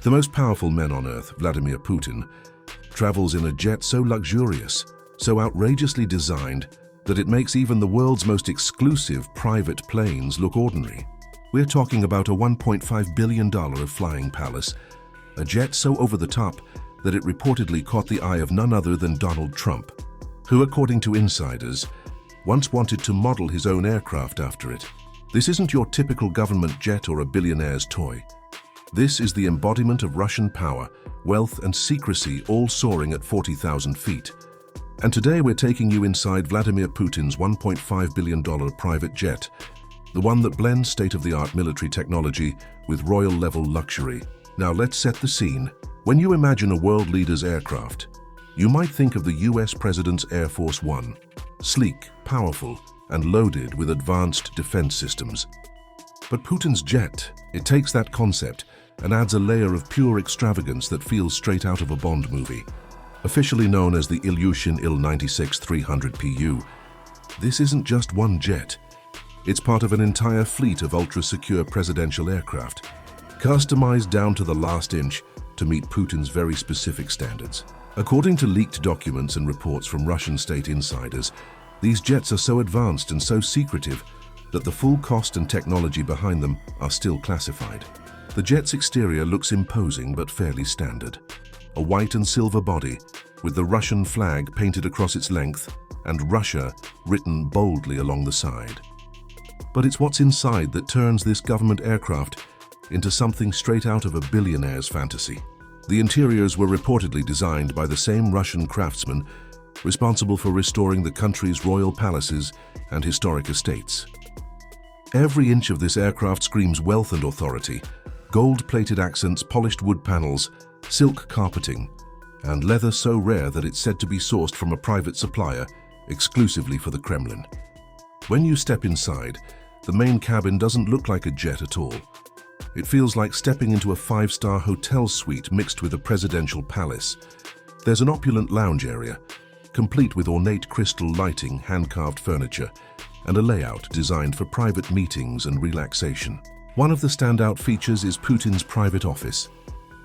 The most powerful man on Earth, Vladimir Putin, travels in a jet so luxurious, so outrageously designed, that it makes even the world's most exclusive private planes look ordinary. We're talking about a $1.5 billion flying palace, a jet so over the top that it reportedly caught the eye of none other than Donald Trump, who, according to insiders, once wanted to model his own aircraft after it. This isn't your typical government jet or a billionaire's toy. This is the embodiment of Russian power, wealth and secrecy, all soaring at 40,000 feet. And today we're taking you inside Vladimir Putin's $1.5 billion private jet, the one that blends state-of-the-art military technology with royal-level luxury. Now let's set the scene. When you imagine a world leader's aircraft, you might think of the US President's Air Force One, sleek, powerful, and loaded with advanced defense systems. But Putin's jet, it takes that concept and adds a layer of pure extravagance that feels straight out of a Bond movie. Officially known as the Ilyushin Il-96-300PU, this isn't just one jet. It's part of an entire fleet of ultra-secure presidential aircraft, customized down to the last inch to meet Putin's very specific standards. According to leaked documents and reports from Russian state insiders, these jets are so advanced and so secretive that the full cost and technology behind them are still classified. The jet's exterior looks imposing but fairly standard. A white and silver body with the Russian flag painted across its length and Russia written boldly along the side. But it's what's inside that turns this government aircraft into something straight out of a billionaire's fantasy. The interiors were reportedly designed by the same Russian craftsmen responsible for restoring the country's royal palaces and historic estates. Every inch of this aircraft screams wealth and authority: gold-plated accents, polished wood panels, silk carpeting, and leather so rare that it's said to be sourced from a private supplier exclusively for the Kremlin. When you step inside, the main cabin doesn't look like a jet at all. It feels like stepping into a five-star hotel suite mixed with a presidential palace. There's an opulent lounge area, complete with ornate crystal lighting, hand-carved furniture, and a layout designed for private meetings and relaxation. One of the standout features is Putin's private office,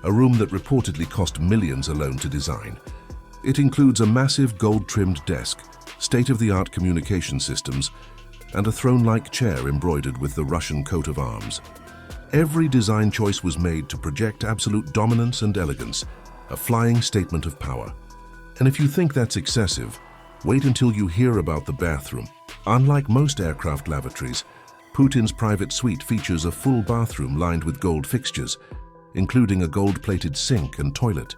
a room that reportedly cost millions alone to design. It includes a massive gold-trimmed desk, state-of-the-art communication systems, and a throne-like chair embroidered with the Russian coat of arms. Every design choice was made to project absolute dominance and elegance, a flying statement of power. And if you think that's excessive, wait until you hear about the bathroom. Unlike most aircraft lavatories, Putin's private suite features a full bathroom lined with gold fixtures, including a gold-plated sink and toilet.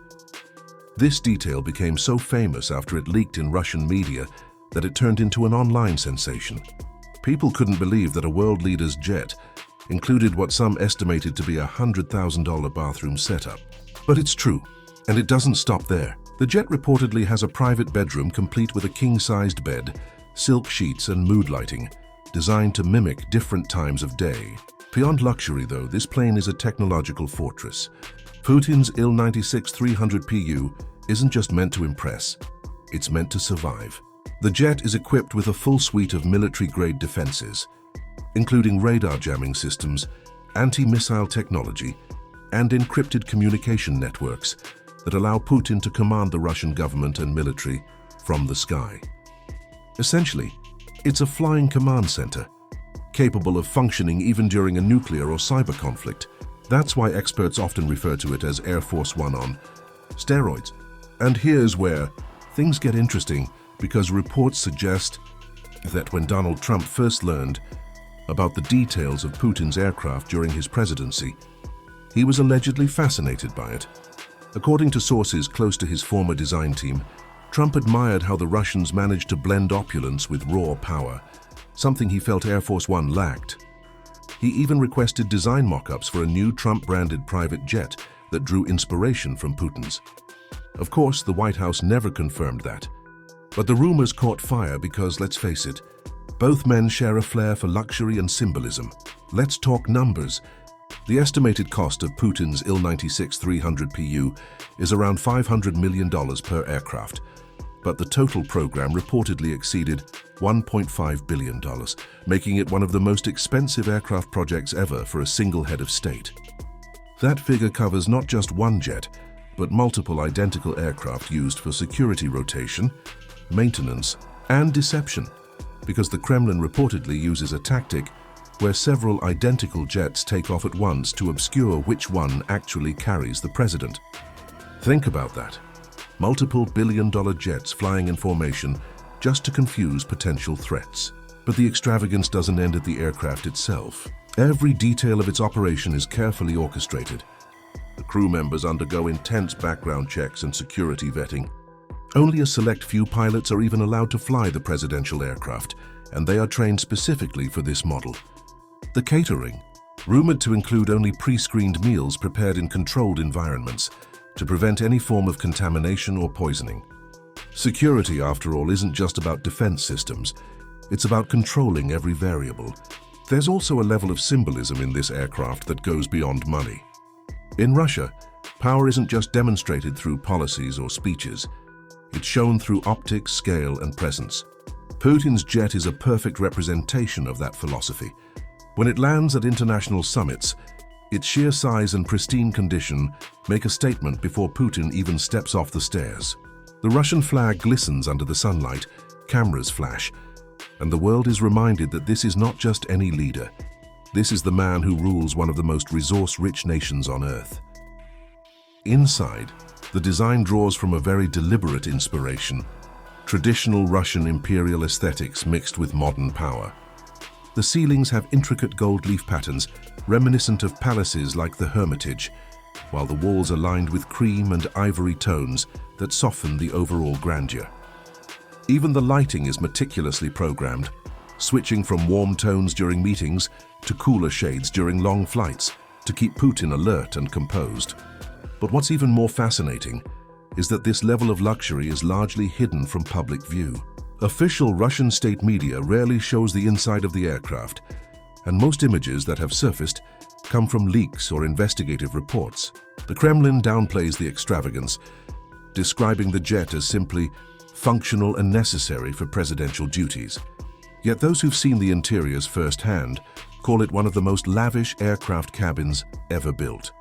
This detail became so famous after it leaked in Russian media that it turned into an online sensation. People couldn't believe that a world leader's jet included what some estimated to be a $100,000 bathroom setup. But it's true, and it doesn't stop there. The jet reportedly has a private bedroom complete with a king-sized bed, silk sheets and mood lighting, designed to mimic different times of day. Beyond luxury, though, this plane is a technological fortress. Putin's Il-96-300PU isn't just meant to impress, it's meant to survive. The jet is equipped with a full suite of military-grade defenses, including radar jamming systems, anti-missile technology, and encrypted communication networks that allow Putin to command the Russian government and military from the sky. Essentially, it's a flying command center, capable of functioning even during a nuclear or cyber conflict. That's why experts often refer to it as Air Force One on steroids. And here's where things get interesting, because reports suggest that when Donald Trump first learned about the details of Putin's aircraft during his presidency, he was allegedly fascinated by it. According to sources close to his former design team, Trump admired how the Russians managed to blend opulence with raw power, something he felt Air Force One lacked. He even requested design mock-ups for a new Trump-branded private jet that drew inspiration from Putin's. Of course, the White House never confirmed that. But the rumors caught fire because, let's face it, both men share a flair for luxury and symbolism. Let's talk numbers. The estimated cost of Putin's Il-96-300PU is around $500 million per aircraft, but the total program reportedly exceeded $1.5 billion, making it one of the most expensive aircraft projects ever for a single head of state. That figure covers not just one jet, but multiple identical aircraft used for security rotation, maintenance, and deception, because the Kremlin reportedly uses a tactic where several identical jets take off at once to obscure which one actually carries the president. Think about that. Multiple billion-dollar jets flying in formation just to confuse potential threats. But the extravagance doesn't end at the aircraft itself. Every detail of its operation is carefully orchestrated. The crew members undergo intense background checks and security vetting. Only a select few pilots are even allowed to fly the presidential aircraft, and they are trained specifically for this model. The catering, rumored to include only pre-screened meals prepared in controlled environments to prevent any form of contamination or poisoning. Security, after all, isn't just about defense systems. It's about controlling every variable. There's also a level of symbolism in this aircraft that goes beyond money. In Russia, power isn't just demonstrated through policies or speeches. It's shown through optics, scale, and presence. Putin's jet is a perfect representation of that philosophy. When it lands at international summits, its sheer size and pristine condition make a statement before Putin even steps off the stairs. The Russian flag glistens under the sunlight, cameras flash, and the world is reminded that this is not just any leader. This is the man who rules one of the most resource-rich nations on Earth. Inside, the design draws from a very deliberate inspiration: traditional Russian imperial aesthetics mixed with modern power. The ceilings have intricate gold leaf patterns reminiscent of palaces like the Hermitage, while the walls are lined with cream and ivory tones that soften the overall grandeur. Even the lighting is meticulously programmed, switching from warm tones during meetings to cooler shades during long flights to keep Putin alert and composed. But what's even more fascinating is that this level of luxury is largely hidden from public view. Official Russian state media rarely shows the inside of the aircraft, and most images that have surfaced come from leaks or investigative reports. The Kremlin downplays the extravagance, describing the jet as simply functional and necessary for presidential duties. Yet those who've seen the interiors firsthand call it one of the most lavish aircraft cabins ever built.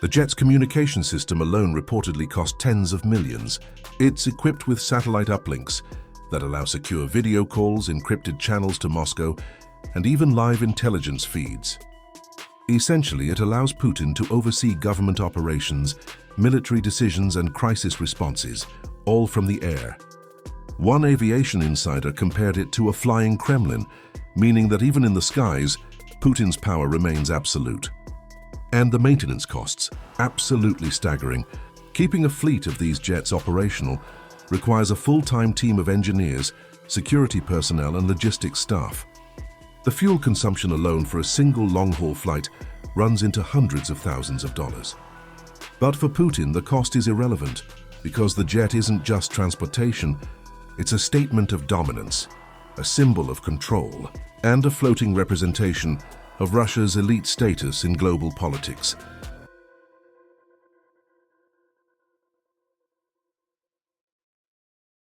The jet's communication system alone reportedly cost tens of millions. It's equipped with satellite uplinks that allow secure video calls, encrypted channels to Moscow, and even live intelligence feeds. Essentially, it allows Putin to oversee government operations, military decisions, and crisis responses, all from the air. One aviation insider compared it to a flying Kremlin, meaning that even in the skies, Putin's power remains absolute. And the maintenance costs, absolutely staggering. Keeping a fleet of these jets operational requires a full-time team of engineers, security personnel, and logistics staff. The fuel consumption alone for a single long-haul flight runs into hundreds of thousands of dollars. But for Putin, the cost is irrelevant, because the jet isn't just transportation, it's a statement of dominance, a symbol of control, and a floating representation of Russia's elite status in global politics.